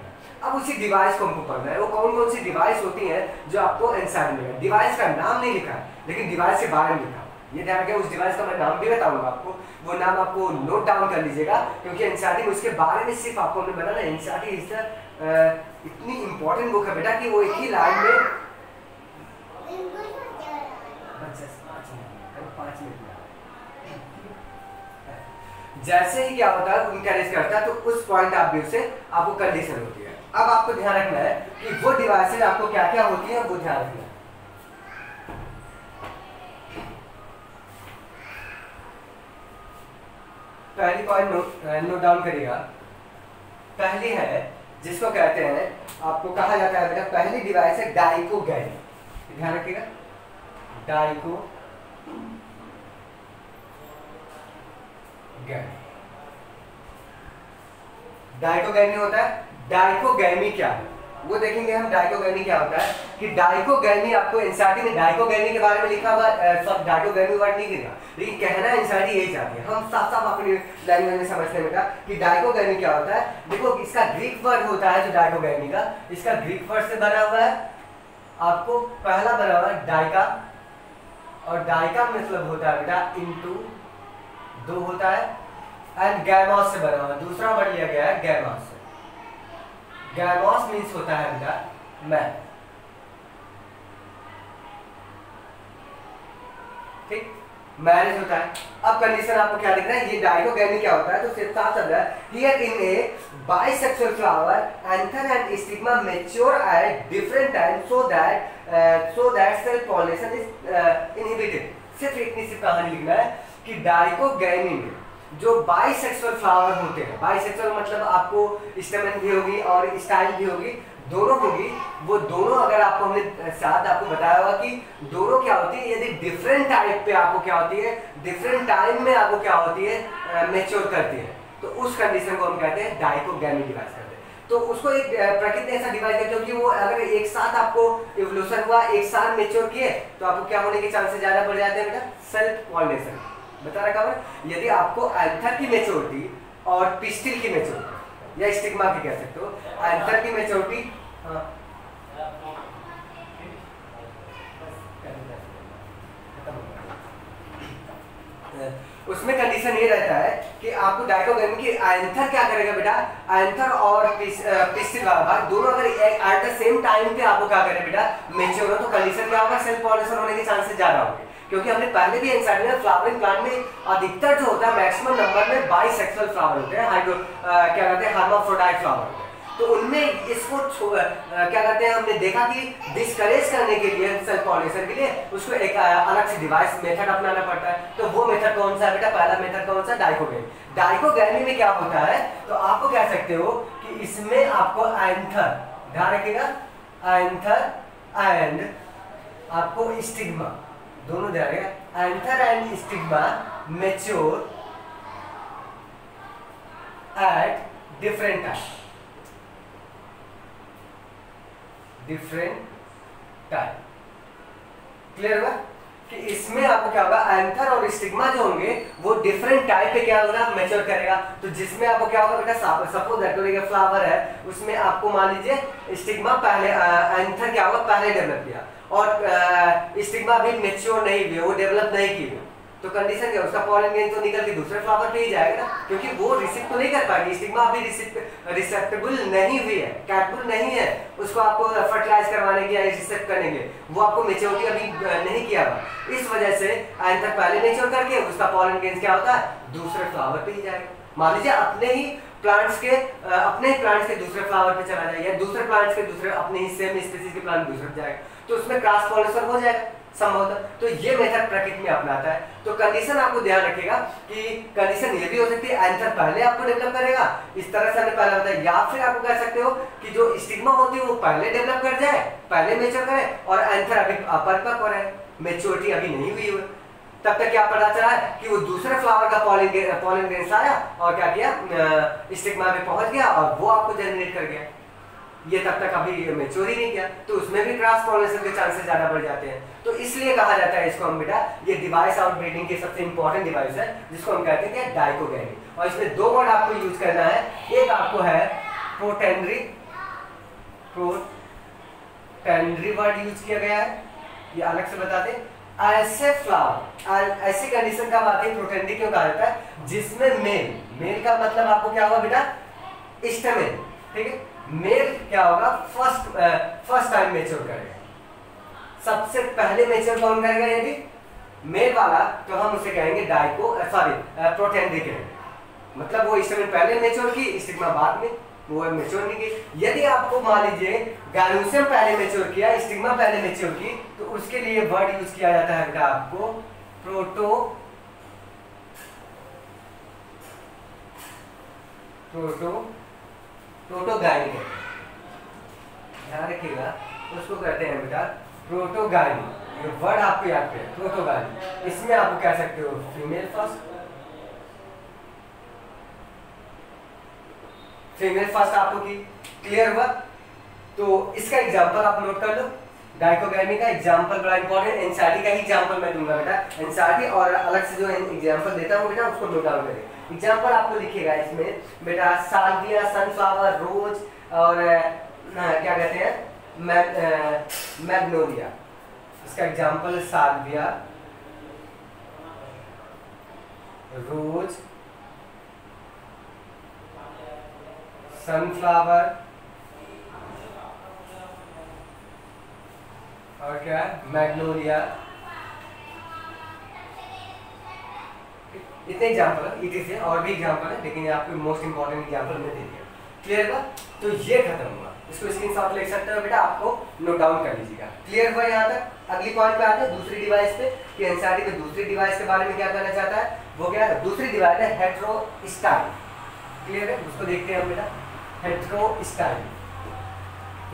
अब उसी डिवाइस को हमको पढ़ना है, वो कौन कौन सी डिवाइस होती है जो आपको एनसीईआरटी में। डिवाइस का नाम नहीं लिखा है लेकिन डिवाइस के बारे में लिखा है, ये ध्यान रखिए। उस डिवाइस का मैं नाम भी बताऊंगा आपको, वो नाम आपको नोट डाउन कर लीजिएगा, क्योंकि एनसीईआरटी में उसके बारे में सिर्फ आपको हमने बताना। एनसीईआरटी इज इतनी इंपॉर्टेंट बुक है बेटा कि वो एक ही लाइन में 5 मिनट जैसे ही क्या होता है इनकरेज करता है, तो उस पॉइंट ऑफ व्यू से आपको कंडीशन होती है। अब आपको ध्यान रखना है कि वो डिवाइसेज आपको क्या क्या होती है, वो ध्यान रखना है। पहली पॉइंट नोट डाउन करिएगा। पहली है जिसको कहते हैं, आपको कहा जाता है बेटा, पहली डिवाइस है डाइकोगैनी। ध्यान रखिएगा, डाइकोगैनी। डाइकोगैमी होता है। डाइकोगैमी क्या है वो देखेंगे हम डाइकोगैमी क्या होता है। कि डाइकोगैमी आपको एनसीईआरटी में डाइकोगैमी के बारे में लिखा हुआ, सब डाइकोगैमी वर्ड नहीं गिरा, लेकिन कहना एनसीईआरटी यही चाहती है, हम साफ साफ अपनी लैंग्वेज में समझने में का कि डाइकोगैमी क्या होता है। देखो इसका ग्रीक वर्ड होता है जो डाइकोगैमी का, इसका ग्रीक वर्ड से बना हुआ है, आपको पहला बना हुआ है डाइका, और डाइका मतलब होता है बेटा इनटू, दो होता है, एंड गैमॉस से बना हुआ, दूसरा वर्ड लिया गया है गैमॉस से। गैमॉस मीन्स होता है बेटा मैन, ठीक, मैरिज होता है। अब कंडीशन आपको क्या दिख रहा है, ये डाइकोगैमी क्या होता है, तो सिर्फ साफ चल रहा है, here in A bisexual flower anther and stigma mature at different time so that self pollination is inhibited. सिर्फ इतनी सी कहानी लिखना है कि डाइकोगैमी में जो बाइसेक्सुअल फ्लावर होते हैं, बाइसेक्सुअल मतलब आपको स्टेमन भी होगी और स्टाइल भी होगी, दोनों होगी, वो दोनों अगर आपको हमने साथ आपको बताया हुआ कि दोनों क्या होती है, यदि डिफरेंट टाइप पे आपको क्या होती है, डिफरेंट टाइम में आपको क्या होती है, मैच्योर करती है, तो उस कंडीशन को हम कहते हैं डाइकोगैमी डिवाइस करते हैं। तो उसको एक प्रकृति ने ऐसा डिवाइस किया क्योंकि वो अगर एक साथ आपको इवोल्यूशन हुआ, एक साथ मैच्योर किए, तो आपको क्या होने के चांसेस ज्यादा बढ़ जाते हैं बेटा, सेल्फ पॉलिनेशन। बता रखा है, यदि आपको एंथर की मैच्योरिटी और पिस्टिल की मैच्योरिटी या स्टिग्मा की कह सकते हो, एंथर की मैच्योरिटी, उसमें कंडीशन ये रहता है कि आपको डाइकोगैमी की एंथर क्या करेगा बेटा, एंथर और पिस्टिल वाला भाग दोनों अगर एट द सेम टाइम पे आपको क्या करे बेटा, मैच्योर हो, तो कंडीशन क्या होगा, सेल्फ पॉलिनेशन होने के चांसेस ज्यादा होंगे। क्योंकि हमने पहले भी एनसीईआरटी में फ्लावरिंग प्लांट में अधिकतर जो होता है मैक्सिमम नंबर में बाइसेक्सुअल फ्लावर होते हैं, क्या कहते हैं हर्माफ्रोडाइट फ्लावर होते हैं, तो उनमें इसको क्या कहते हैं, हमने देखा कि डिस्करेज करने के लिए सेल्फ पॉलिनेशन के लिए उसको एक अलग से डिवाइस मेथड अपनाना पड़ता है। तो वो मेथड कौन सा है बेटा, पहला मेथड कौन सा, डाइकोगैमी। डाइकोगैमी में क्या होता है, तो आपको कह सकते हो कि इसमें आपको एंथर, ध्यान रखिएगा, एंथर एंड आपको स्टिग्मा, दोनों ध्यान रखिएगा, anther and stigma mature at different time, different time, clear हुआ कि इसमें आपको क्या होगा, एंथर और स्टिग्मा जो होंगे वो डिफरेंट टाइप पे क्या होगा, मैच्योर करेगा। तो जिसमें आपको क्या होगा बेटा, सपोज दैट फ्लावर है, उसमें आपको मान लीजिए स्टिग्मा पहले, एंथर क्या होगा पहले डेवलप किया और स्टिग्मा भी मैच्योर नहीं हुई, वो डेवलप नहीं की, तो कंडीशन क्या, उसका पॉलन ग्रेन तो निकल के दूसरे फ्लावर पे ही जाएगा ना, क्योंकि वो रिसीव तो नहीं कर पाएगी, स्टिग्मा अभी रिसेप्टेबल नहीं हुई है, कैपेबल नहीं है उसको आपको फर्टिलाइज करवाने की या रिसेप्ट करने के, वो आपको मैच्योरिटी अभी नहीं किया हुआ। इस वजह से एंथर पहले मैच्योर करके उसका पॉलन ग्रेन क्या होता है, दूसरे फ्लावर पे ही जाएगा। मान लीजिए अपने ही प्लांट्स के दूसरे फ्लावर पे चला जाए, या दूसरे प्लांट्स के दूसरे अपने ही सेम स्पीसीज के प्लांट दूसरे पे जाएगा, तो उसमें क्रॉस पॉलिनेशन हो जाएगा संभवतः। तो ये मेथड प्रकृति में अपनाता है। तो कंडीशन आपको ध्यान रखिएगा कि कंडीशन ये भी हो सकती है एंथर पहले आपको डेवलप करेगा, इस तरह से हमने पहले बताया, या फिर आपको कह सकते हो कि जो स्टिग्मा होती है वो पहले डेवलप कर जाए, पहले मैच्योर करे, और एंथर अभी अपरिपक्व हो रहा है, मैच्योरिटी अभी नहीं हुई है, तब तक क्या पता चला है कि वो दूसरे फ्लावर का पॉलन ग्रेन्स आया और क्या किया, स्टिग्मा में पहुंच गया और वो आपको जनरेट कर गया, ये तब तक अभी मैच्योर ही नहीं किया, तो उसमें भी क्रॉस पॉलिनेशन के चांसेस ज्यादा बढ़ जाते हैं। तो इसलिए कहा जाता है इसको हम बेटा, ये डिवाइस आउट ब्रीडिंग की सबसे इंपॉर्टेंट डिवाइस है, जिसको हम कहते हैं कि डाइकोगैमी। और इसमें दो वर्ड आपको यूज करना है, एक आपको है प्रोटेंड्री वर्ड यूज किया गया है, ये अलग से बता दें। ऐसे फ्लावर, ऐसी कंडीशन का बात है प्रोटेंड्री क्यों कहा जाता है, जिसमें मेल का मतलब आपको क्या होगा बेटा, स्टेमेन, ठीक है, मेल क्या होगा, फर्स्ट टाइम मैच्योर करेगा, सबसे पहले मैच्योर कौन करेगा, यदि मेल वाला, तो हम उसे कहेंगे प्रोटेंड्री कहेंगे, मतलब वो स्टेमेन पहले मैच्योर की, स्टिग्मा बाद में, वो मैच्योर नहीं की। यदि आपको मान लीजिए गायनोसियम पहले मैच्योर किया, स्टिग्मा पहले मैच्योर की, तो उसके लिए वर्ड यूज किया जाता है बेटा आपको प्रोटोगाइनी, ध्यान रखिएगा, उसको कहते हैं बेटा प्रोटोगाइनी, ये वर्ड आपको याद करें, प्रोटोगाइनी। इसमें आपको कह सकते हो फीमेल फर्स्ट आपको की, क्लियर हुआ। तो इसका एग्जांपल आप नोट कर लो, डाइकोगामी का एग्जांपल बड़ा इंपॉर्टेंट, एनसीईआरटी का ही एग्जांपल मैं दूंगा बेटा, एनसीईआरटी और अलग से जो एग्जांपल देता हूँ बेटा उसको नोट डाउन करें। एग्जांपल आपको लिखिएगा इसमें बेटा, साल्विया, सनफ्लावर, रोज और क्या कहते हैं मैग्नोलिया। इसका एग्जांपल साल्विया, रोज, सनफ्लावर और क्या है मैग्नोलिया। इतने एग्जाम्पल है, इटी से और भी एग्जाम्पल है, लेकिन आपको मोस्ट इंपॉर्टेंट एग्जाम्पल में दे दिया। क्लियर हुआ? तो ये खत्म हुआ, इसको स्क्रीनशॉट ले सकते हो बेटा, आपको नोट डाउन कर लीजिएगा। क्लियर हुआ यहाँ तक? अगली पॉइंट पे आते हैं दूसरी डिवाइस पे, कि एनसीईआरटी में दूसरी डिवाइस के बारे में क्या कहना चाहता है, वो क्या है? दूसरी डिवाइस है हेटेरोस्टाइल। क्लियर है? उसको देखते हैं हम बेटा, हेटेरोस्टाइल।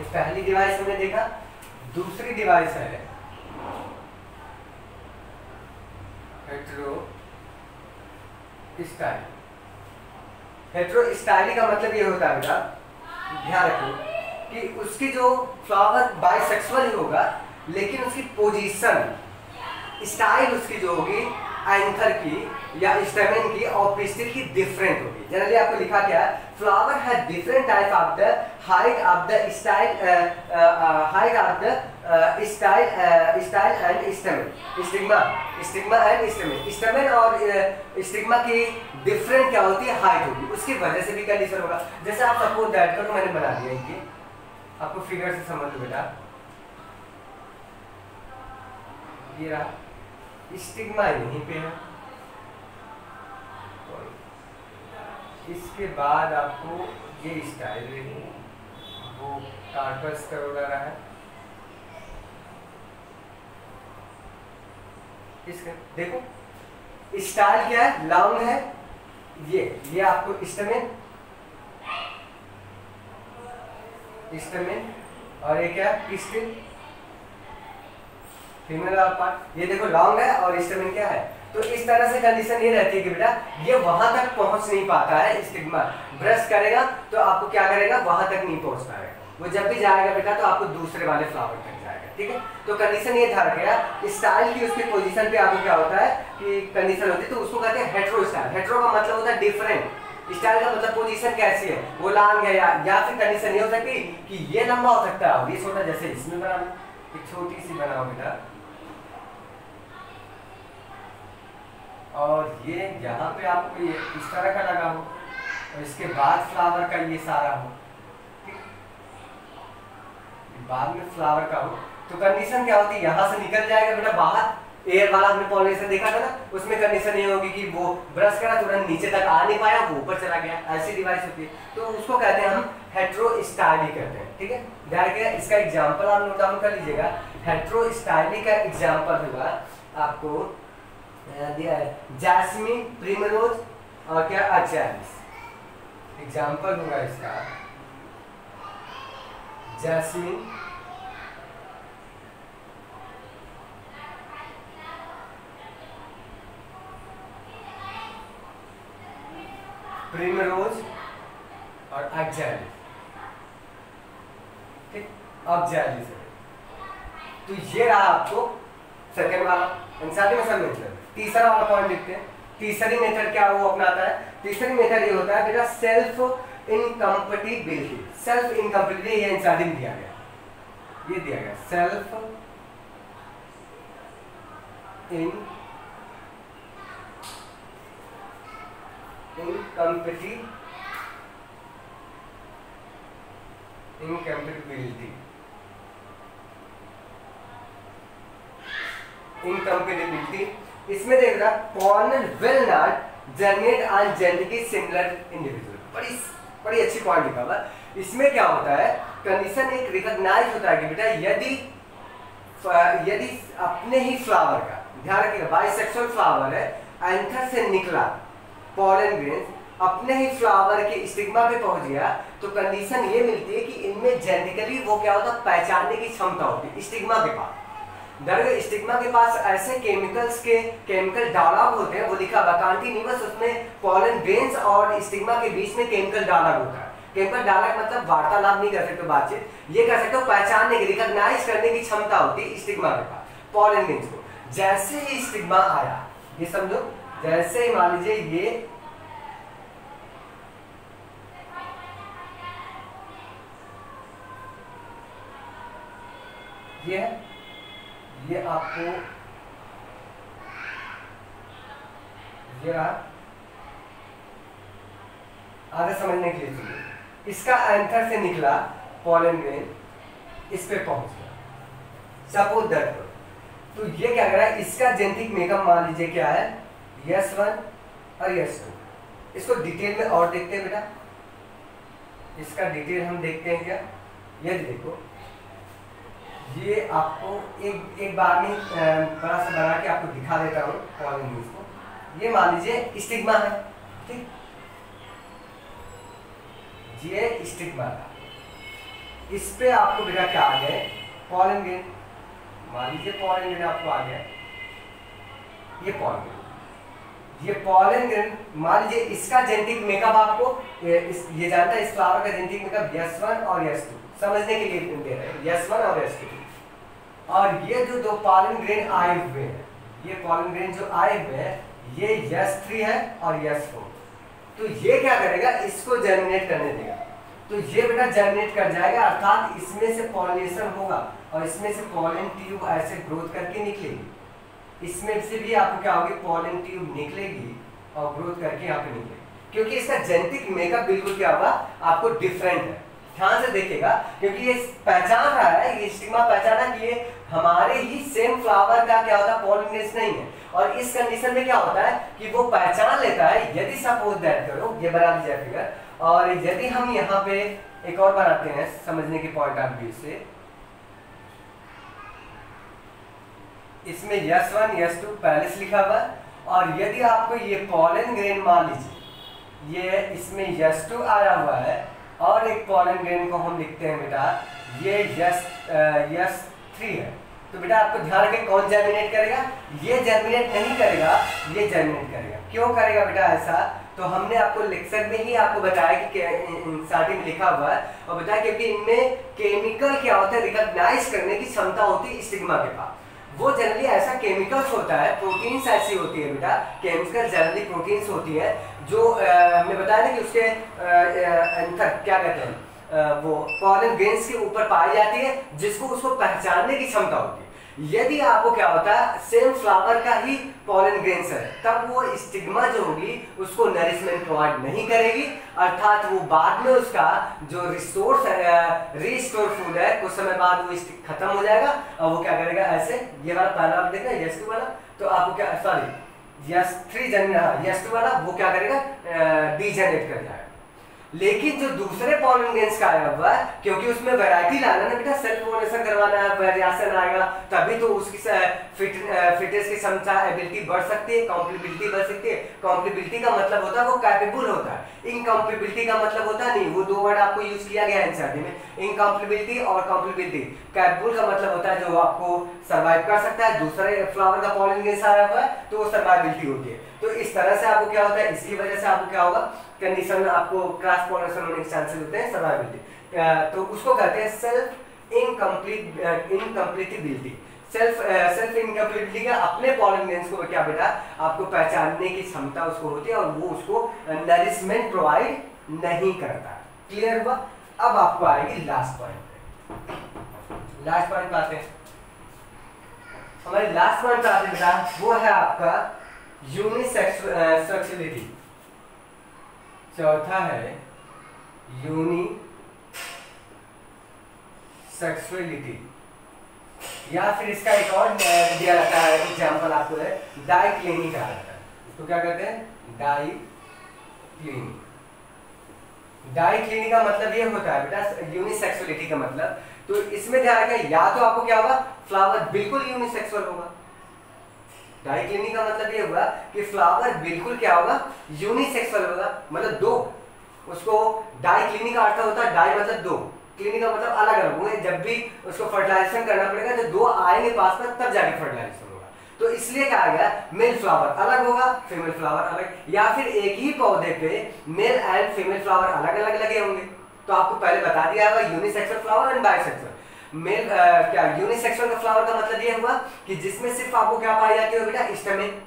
पहली डिवाइस हमने देखा, दूसरी डिवाइस है हेटेरोस्टाइल। हेटेरोस्टाइल का मतलब ये होता है बेटा, ध्यान रखो कि उसकी जो फ्लावर बाइसेक्सुअल ही होगा, लेकिन उसकी पोजीशन, स्टाइल उसकी जो होगी एंथर की या स्टेमेन की और पिस्टिल की डिफरेंट होगी। जनरली आपको लिखा क्या है, flower has different type of the height of the style, height of the style and stamen, stigma and stamen. Stamen और स्टिग्मा की डिफरेंट क्या होती है, हाइट होगी, उसकी वजह से भी कंडीशन होगा। जैसे आप सपोज दैट करो, मैंने बना दिया इनकी, आपको फिगर से समझ लो बेटा, ये रहा स्टिग्मा यहीं पे है, इसके बाद आपको ये स्टाइल रही, वो कार्पस करोड़ा रहा है। इसका देखो स्टाइल क्या है, लॉन्ग है, ये आपको स्टेमेन और ये क्या है, पिस्टिल, फीमेल पार्ट। ये देखो लॉन्ग है और स्टेमेन क्या है। तो इस तरह से कंडीशन ये रहती है कि बेटा ये वहां तक पहुंच नहीं पाता है, स्टिग्मा ब्रश करेगा तो आपको क्या करेगा, वहां तक नहीं पहुंच पाएगा। वो जब भी जाएगा बेटा तो आपको दूसरे वाले फ्लावर तक जाएगा। ठीक है, तो कंडीशन ये था गया, स्टाइल की उसकी पोजीशन पे आपको क्या होता है कि कंडीशन होती है, तो उसको कहते हैं हेटेरो स्टाइल। हेटेरो का मतलब होता है डिफरेंट, स्टाइल का मतलब पोजीशन कैसी है, वो लॉन्ग है या फिर कंडीशन ये हो सकती है कि ये लंबा हो सकता है और ये छोटा, जैसे इसमें बना लो, एक छोटी सी बनाओ बेटा, और ये यहाँ पे आपको ये इस तरह का लगा हो और इसके बाद फ्लावर का ये सारा हो, ठीक, बाद में फ्लावर का हो, तो कंडीशन क्या होती है, यहाँ से निकल जाएगा बेटा बाहर। एयर वाला हमने पॉलिनेशन देखा था ना, उसमें कंडीशन ये होगी कि वो ब्रश करा तुरंत नीचे तक आ नहीं पाया, वो ऊपर चला गया, ऐसी डिवाइस होती है। तो उसको कहते हैं हम हेटेरोस्टाइली कहते हैं। ठीक है, ध्यान रखिएगा, इसका एग्जांपल आप नोट डाउन कर लीजिएगा। हेटेरोस्टाइली का एग्जांपल होगा आपको दिया है जैस्मिन, प्रिमरोज और क्या अजालिस। एग्जांपल होगा इसका जैस्मिन, प्रिमरोज और अजालिस। ठीक, अजालिस। तो ये रहा आपको सेकंड वाला, एनसीईआरटी में सब मेथड। तीसरा वाला पॉइंट लिखते हैं। तीसरी मेथड क्या वो अपनाता है, तीसरी मेथड ये होता है बेटा सेल्फ इनकम्पेटिबिलिटी। सेल्फ इनकम्पेटिबिलिटी ये एनसीईआरटी में दिया गया, ये दिया गया सेल्फ इनकम्पेटिबिलिटी। इसमें देख रहा pollen will not germinate on genetically similar individual। बड़ी अच्छी पॉइंट लिखा हुआ। इसमें क्या होता है, कंडीशन एक रिकॉग्नाइज होता है कि बेटा यदि अपने ही फ्लावर का, ध्यान रखिएगा बाइसेक्सुअल फ्लावर है, एंथर से निकला पॉलन ग्रेन्स अपने ही फ्लावर के स्टिग्मा पे पहुंच गया, तो कंडीशन ये मिलती है कि इनमें जेनेटिकली वो क्या होता है, पहचानने की क्षमता होती है स्टिग्मा के पास। दरअसल स्टिग्मा के पास ऐसे केमिकल डायलॉग होते हैं, वो लिखा हुआ कांटिन्यूअस, उसमें पॉलन ग्रेन्स और स्टिग्मा के बीच में केमिकल डायलॉग होता है। केमिकल डाला मतलब वार्तालाप नहीं कर सकते, बातचीत ये कर सकते हो, पहचानने की, रिकॉग्नाइज करने की क्षमता होती है स्टिग्मा के पास पॉलन ग्रेन्स को। जैसे ही स्टिग्मा आया, ये समझो, जैसे ही मान लीजिए ये आपको ये रहा, आगे समझने के लिए चाहिए। इसका एंथर से निकला पॉलन ग्रेन, इस पे पहुंच गया, सपोज दैट। तो ये क्या कर रहा है, इसका जेनेटिक मेकअप मान लीजिए क्या है, S1 और S2। इसको डिटेल में और देखते हैं बेटा, इसका डिटेल हम देखते हैं क्या। ये देखो, ये आपको एक बार में बड़ा सा बना के आपको दिखा देता हूँ पॉलन ग्रेन को। ये मान लीजिए स्टिग्मा है, ठीक, ये स्टिग्मा था, इस पे आपको बेटा क्या आ गए, पॉलन ग्रेन। मान लीजिए पॉलन ग्रेन आपको आ गया, ये पॉलन ग्रेन, ये पॉलन ग्रेन मान लीजिए इसका जेनेटिक मेकअप आपको ये जानता है, इस फ्लावर का जेनेटिक मेकअप S1 और S2, समझने के लिए दे रहे हैं, S1 और S2। और ये जो दो पॉलन ग्रेन आए हुए हैं, ये पॉलन ग्रेन जो आए हुए हैं, ये S3 है और S4। तो ये क्या करेगा, इसको जर्मिनेट करने देगा, तो ये बेटा जर्मिनेट कर जाएगा, अर्थात इसमें से पॉलिनेशन होगा और इसमें से पॉलन ट्यूब ऐसे ग्रोथ करके निकलेगी। इसमें से भी आपको क्या होगी, पॉलन ट्यूब निकलेगी और ग्रोथ करके यहाँ पे निकलेगी, क्योंकि इसका जेनेटिक मेकअप बिल्कुल क्या होगा, आपको डिफरेंट है। ध्यान से देखिएगा, क्योंकि ये पहचान रहा है, ये स्टिग्मा पहचाना कि ये हमारे ही सेम फ्लावर का क्या होता है, पॉलिनेशन नहीं है। और इस कंडीशन में क्या होता है कि वो पहचान लेता है, यदि सपोज दैट करो, ये बना लीजिए फिगर, और यदि हम यहाँ पे एक और बनाते हैं समझने के पॉइंट ऑफ व्यू से, इसमें S1 S2 पहले से लिखा हुआ है, और यदि आपको ये पॉलन ग्रेन मान लीजिए ये इसमें S2 आया हुआ है, और एक पॉलन ग्रेन को हम लिखते हैं बेटा ये S3 है, तो बेटा आपको ध्यान रखें कौन जर्मिनेट करेगा, ये जर्मिनेट नहीं करेगा, ये जर्मिनेट करेगा। क्यों करेगा बेटा ऐसा, तो हमने आपको लेक्चर में ही आपको बताया कि स्टार्टिंग में लिखा हुआ है, और बताया क्योंकि इनमें केमिकल क्या होता है, रिकॉग्नाइज करने की क्षमता होती है स्टिग्मा के पास। वो जनरली ऐसा केमिकल्स होता है, प्रोटीन्स ऐसी होती है बेटा, केमिकल जनरली प्रोटीन्स होती है जो हमने बताया ना कि उसके क्या कहते हैं, वो पॉलन ग्रेन्स के ऊपर पाई जाती है, जिसको उसको पहचानने की क्षमता होती है। यदि आपको क्या होता है, सेम फ्लावर का ही पॉलन ग्रेन्स है, तब वो स्टिग्मा जो होगी उसको नरिशमेंट प्रोवाइड नहीं करेगी, अर्थात वो बाद में उसका जो रिसोर्स रीस्टोर फूड है, कुछ समय बाद वो खत्म हो जाएगा, और वो क्या करेगा ऐसे, ये वाला पहला आप देखना S2 वाला, तो आपको क्या, सॉरी S2 वाला वो क्या करेगा, डीजेनरेट कर जाएगा। लेकिन जो दूसरे पॉलन ग्रेन्स का आया हुआ है, क्योंकि उसमें वैरायटी लाना ना बेटा, सेल्फ पोलिनेशन करवाना है, वेरिएशन आएगा, तभी तो उसकी फिटनेस की क्षमता, एबिलिटी बढ़ सकती है, कॉम्प्लिबिलिटी बढ़ सकती है। कॉम्प्लिबिलिटी का मतलब होता है वो कैपेबल होता है, इनकॉम्प्लिबिलिटी का मतलब होता है नहीं, वो दो वर्ड आपको यूज किया गया है एनसीईआरटी में, इनकॉम्प्लिबिलिटी और कॉम्प्लिबिलिटी। कैपेबल का मतलब होता है जो आपको सर्वाइव कर सकता है, दूसरे फ्लावर का पॉलन ग्रेन्स आया हुआ है तो वो सर्वाइबिलिटी होती है। तो इस तरह से आपको क्या होता है, इसकी वजह से आपको क्या होगा, कंडीशन आपको क्रॉस पोलिनेशन होने के चांसेस होते हैं, सर्वाइबिलिटी, तो उसको कहते हैं सेल्फ इनकम्प्लीटिबिलिटी। सेल्फ इनकम्प्लीटिबिलिटी का अपने पॉलन ग्रेन्स को क्या बेटा आपको पहचानने की क्षमता उसको होती है, और वो उसको नरिशमेंट प्रोवाइड नहीं करता। क्लियर हुआ। अब आपको आएगी लास्ट पॉइंट, लास्ट पॉइंट आते हैं, हमारे लास्ट पॉइंट आते हैं बेटा, वो है आपका यूनिसेक्सुअलिटी। चौथा है यूनिसेक्सुअलिटी, या फिर इसका एक और दिया जाता है एग्जांपल आपको है, डाइक्लिनी कहा जाता है। इसको क्या कहते हैं, डाइक्लिनी। डाइक्लिनी का मतलब ये होता है बेटा यूनिसेक्सुअलिटी का मतलब, तो इसमें ध्यान रखें, या तो आपको क्या होगा, फ्लावर बिल्कुल यूनिसेक्सुअल होगा। डाइक्लिनी का मतलब ये हुआ कि फ्लावर बिल्कुल क्या होगा, यूनिसेक्सुअल होगा, मतलब दो। उसको डाइक्लिनी का अर्थ होता है, डाई मतलब दो, क्लिनिक का मतलब अलग अलग होंगे। जब भी उसको फर्टिलाइजेशन करना पड़ेगा तो दो आएंगे पास में, तब जाके फर्टिलाइजेशन होगा। तो इसलिए क्या आ गया, मेल फ्लावर अलग होगा, फीमेल फ्लावर अलग, या फिर एक ही पौधे पे मेल एंड फीमेल फ्लावर अलग अलग लगे होंगे। तो आपको पहले बता दिया होगा unisexual flower and bisexual. Male क्या यूनिसेक्सुअल का फ्लावर का मतलब ये हुआ कि जिसमें सिर्फ आपको क्या पाई जाती है बेटा, स्टेमेन,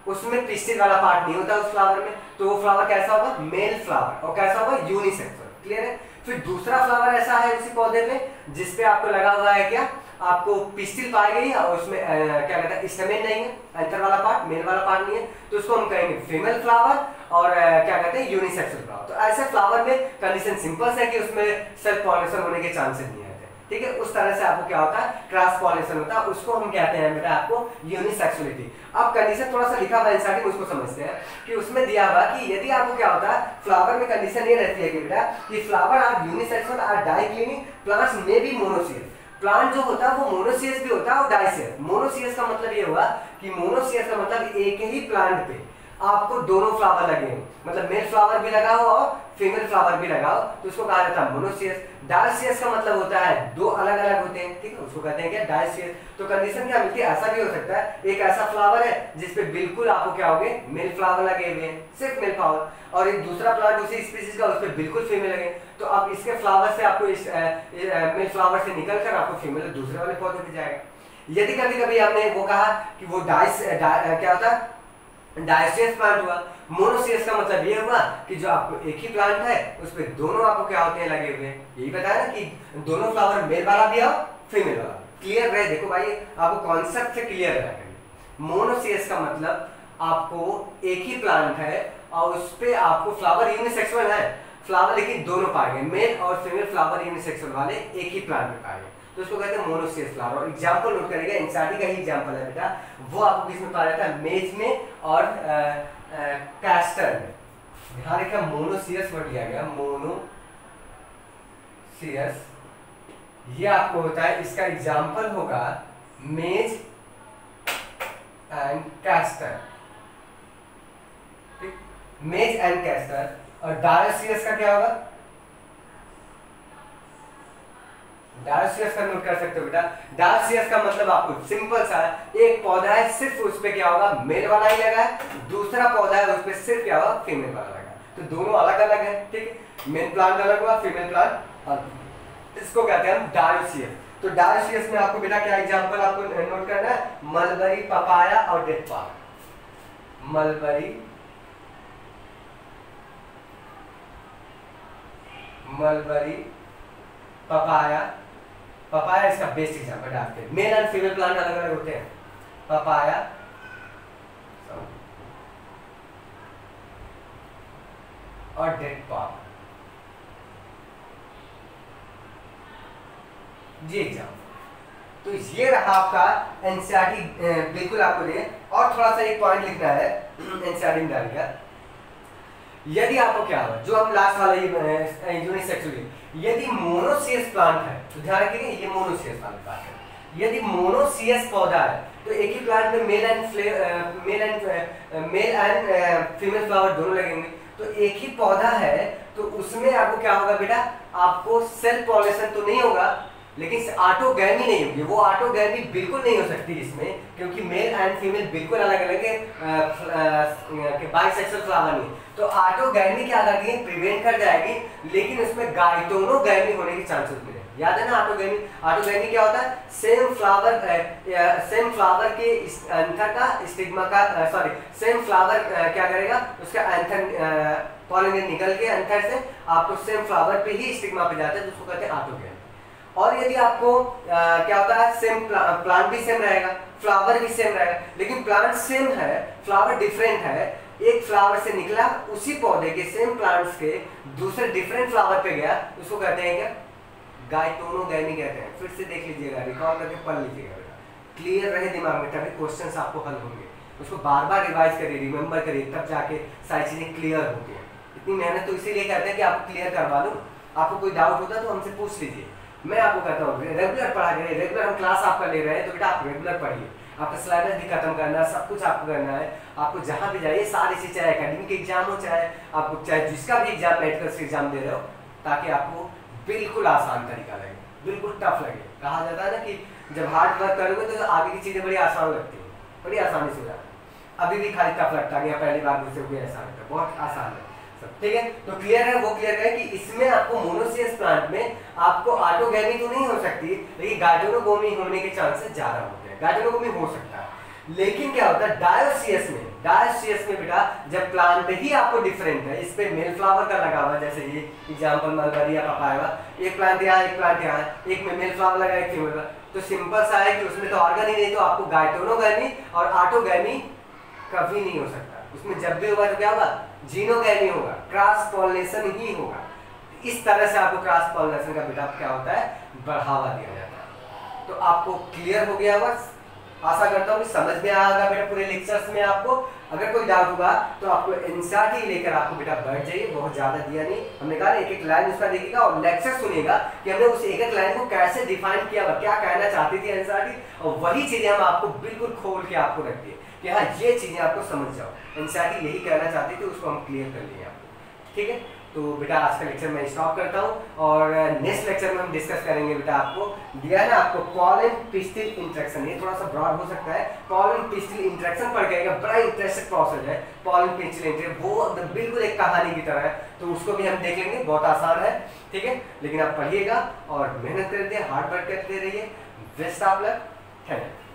उसमें पिस्टिल वाला पार्ट नहीं होता उस फ्लावर में, तो वो फ्लावर कैसा होगा, मेल फ्लावर, और कैसा होगा, यूनिसेक्सुअल। क्लियर है। फिर दूसरा फ्लावर ऐसा है उसी पौधे पे जिसपे आपको लगा हुआ है क्या, आपको पिस्टिल पाई गई और उसमें क्या कहते हैं, स्टेमेन नहीं है, एंथर वाला पार्ट, मेल वाला पार्ट नहीं है, तो उसको हम कहेंगे फीमेल फ्लावर और क्या कहते हैं, यूनिसेक्सुअल फ्लावर। तो ऐसे फ्लावर में कंडीशन सिंपल है कि उसमें सेल्फ पॉलिनेशन होने के चांसेस नहीं है। ठीक है, उस तरह से आपको क्या होता है, क्रॉस पॉलिनेशन होता है, उसको हम कहते हैं बेटा आपको यूनिसेक्सुअलिटी। अब कंडीशन थोड़ा सा लिखा हुआ है इंसर्टिंग, उसको समझते हैं कि उसमें दिया हुआ कि यदि आपको क्या होता है, फ्लावर में कंडीशन ये रहती है कि बेटा कि flower are unisexual are diclinic plants में बी मोनोसियस। प्लांट जो होता है वो मोनोसियस भी होता है और डाइसियस। मोनोसियस का मतलब ये हुआ कि मोनोसियस का मतलब एक ही प्लांट पे आपको दोनों फ्लावर लगे, मतलब मेल फ्लावर भी लगा हो और फीमेल फ्लावर भी लगा हो, तो उसको कहा जाता है मोनोसियस। डायसियस का मतलब होता है दो अलग अलग होते हैं, ठीक है, उसको कहते हैं क्या, डायसियस। तो कंडीशन क्या मिलती है, ऐसा भी हो सकता है एक ऐसा फ्लावर है जिसपे बिल्कुल आपको क्या होगे, मेल फ्लावर लगे हुए हैं, सिर्फ मेल फ्लावर, और एक दूसरा प्लांट उसी स्पीशीज का, उस पर बिल्कुल फीमेल लगे। तो अब इसके फ्लावर से आपको इस मेल फ्लावर से निकलकर आपको फीमेल दूसरे वाले पौधे पे जाएगा। यदि कभी कभी हमने वो कहा कि वो क्या होता है, डायसियस प्लांट हुआ। मोनोसियस का मतलब ये हुआ कि जो आपको एक ही प्लांट है उस पे दोनों आपको क्या होते हैं, लगे हुए हैं। यही बताया ना कि दोनों फ्लावर मेल वाला भी और फीमेल वाला। क्लियर रहे, देखो भाई आपको कॉन्सेप्ट से क्लियर रहे। मोनोसियस का मतलब आपको एक ही प्लांट है और उस पे आपको फ्लावर यूनिसेक्सुअल है, फ्लावर लेकिन दोनों पाए गए, मेल और फीमेल फ्लावर यूनिसेक्सुअल वाले एक ही प्लांट में पाए गए, तो उसको कहते हैं मोनोसियस फ्लावर। और एग्जांपल नोट करेगा, इंसार्डी का ही एग्जांपल है बेटा, वो आपको किसमें पाया जाता है, मेज में और कैस्टर में। ध्यान रखिएगा, मोनोसियस वर्ड लिया गया, मोनोसियस, ये आपको होता है, इसका एग्जांपल होगा मेज एंड कैस्टर, ठीक, मेज एंड कैस्टर। और डायोसियस का क्या होगा, डायोसियस का नोट कर सकते हो बेटा। डायोसियस का मतलब आपको सिंपल सा है, एक पौधा है सिर्फ उस पे क्या होगा, मेल वाला ही लगा है, दूसरा पौधा है उस पे सिर्फ क्या होगा, फीमेल वाला लगा, तो दोनों अलग अलग है, ठीक। मेल प्लांट अलग हुआ, फीमेल प्लांट अलग, इसको कहते हैं हम डायोसियस। तो डायोसियस में आपको बेटा क्या एग्जांपल आपको नोट करना है, मलबरी, पपाया और death palm. Mulberry, papaya, papaya इसका बेस्ट एग्जांपल डालते हैं। मेल एंड फीमेल प्लांट अलग अलग होते हैं, पपाया और डेड पाम, ये एग्जांपल। तो ये रहा आपका एनसीईआरटी, बिल्कुल आपको दे। और थोड़ा सा एक पॉइंट लिखना है एनसीईआरटी में डालिएगा, यदि आपको क्या हो, जो हम लास्ट वाला यूनिसेक्सुअल, यदि मोनोसियस प्लांट है तो ध्यान रखिएगा ये मोनोसियस प्लांट है। यदि मोनोसियस पौधा है तो एक ही प्लांट में मेल एंड फीमेल फ्लावर दोनों लगेंगे, तो एक ही पौधा है तो उसमें आपको क्या होगा बेटा, आपको सेल्फ पॉलिनेशन तो नहीं होगा लेकिन ऑटोगैमी नहीं होगी। वो ऑटोगैमी बिल्कुल नहीं हो सकती इसमें, क्योंकि मेल एंड फीमेल बिल्कुल अलग अलग है, बाइसेक्सुअल फ्लावर नहीं, तो ऑटोगैमी क्या करती है, प्रिवेंट कर जाएगी, लेकिन उसमें गाइटोनोगैमी होने के चांसेस मिले। याद है ना ऑटोगैमी, ऑटोगैमी क्या होता है, सेम फ्लावर के एंथर का स्टिग्मा का सेम फ्लावर क्या करेगा, उसका एंथर पॉलिनेट निकल के एंथर से आपको सेम फ्लावर पे ही स्टिग्मा पे जाता है, तो उसको कहते हैं ऑटोगैमी। और यदि आपको क्या होता है, सेम प्लांट भी सेम रहेगा, फ्लावर भी सेम रहेगा, लेकिन प्लांट सेम है, फ्लावर डिफरेंट है, एक फ्लावर से निकला उसी पौधे के सेम प्लांट्स के दूसरे डिफरेंट फ्लावर पे गया, उसको कहते हैं क्या, गाइटोनोगैमी कहते हैं। फिर से देख लीजिएगा, रिकॉल करके पढ़ लीजिएगा, क्लियर रहे दिमाग में, तभी क्वेश्चंस आपको हल होंगे। उसको बार बार रिवाइज करिए, रिमेंबर करिए, तब जाके सारी चीजें क्लियर होती है। इतनी मेहनत तो इसीलिए करते हैं कि आपको क्लियर करवा दूं। आपको कोई डाउट होता है तो हमसे पूछ लीजिए, मैं आपको कहता हूँ रेगुलर पढ़ा करिए, रेगुलर हम क्लास आपका ले रहे हैं तो बेटा आप रेगुलर पढ़िए, आपका सिलेबस भी खत्म करना है, सब कुछ आपको करना है। आपको जहाँ भी जाइए सारी चीज, चाहे एकेडमिक एग्जाम हो, चाहे जिसका भी एग्जाम, मेडिकल एग्जाम दे रहे हो, ताकि आपको बिल्कुल आसान तरीका लगे, बिल्कुल टफ लगे। कहा जाता है ना कि जब हार्ड वर्क करोगे तो आगे की चीजें बड़ी आसान लगती है, बड़ी आसानी से हो जाता है। अभी भी खाली टफ लगता है, पहली बार मुझसे भी ऐसा लगता है, बहुत आसान है। ठीक है, तो क्लियर है, वो क्लियर है कि इसमें आपको मोनोसियस प्लांट में आपको ऑटोगैमी तो नहीं हो सकती, लेकिन गाइटोनोगोमी होने के चांसेस ज्यादा होते हैं। गाइटोनोगोमी हो सकता है, लेकिन क्या होता है डायोसियस में बेटा जब प्लांट ही आपको डिफरेंट है, इस पे मेल फ्लावर का लगा हुआ, जैसे ये एग्जांपल मलबरी या पपाया, एक प्लांट यहाँ एक प्लांट यहाँ, एक में मेल फ्लावर लगा एक फीमेल, तो सिंपल सा है कि उसमें तो ऑर्गन ही नहीं, तो आपको गाइटोनोगैमी और ऑटोगैमी कभी नहीं हो सकता। उसमें जब भी होगा तो क्या होगा, जीनोगैमी होगा, क्रॉस पॉलिनेशन ही होगा। इस तरह से आपको क्रॉस पॉलिनेशन का बेटा क्या होता है, बढ़ावा दिया जाता है। तो आपको क्लियर हो गया होगा, आशा करता हूँ कि समझ में आया होगा बेटा पूरे लेक्चर्स में। आपको अगर कोई डाउट हुआ तो आपको एनसीईआरटी लेकर आपको बेटा बैठ जाइए, बहुत ज्यादा दिया नहीं, हमने कहा एक एक लाइन उसका देखिएगा और लेक्चर सुनिएगा कि हमने उस एक एक लाइन को कैसे डिफाइन किया, क्या कहना चाहती थी एनसीईआरटी, और वही चीजें हम आपको बिल्कुल खोल के आपको रख दिए कि हाँ ये चीजें आपको समझ जाओ, एनसीईआरटी यही कहना चाहती थी, उसको हम क्लियर कर लिए आपको। ठीक है, तो बेटा आज का लेक्चर मैं स्टॉप करता हूँ, और नेक्स्ट लेक्चर में हम डिस्कस करेंगे बेटा, आपको दिया है ना आपको पॉलन पिस्टिल इंटरेक्शन, ये थोड़ा सा ब्रॉड हो सकता है, पॉलन पिस्टिल इंटरेक्शन पढ़ गएगा, बड़ा इंटरेस्टिंग प्रोसेस है पॉलन पिस्टिल इंटरेक्शन, वो बिल्कुल एक कहानी की तरह है, तो उसको भी हम देख लेंगे, बहुत आसान है। ठीक है, लेकिन आप पढ़िएगा और मेहनत करते, हार्ड वर्क करते रहिए। Best of luck, thank you.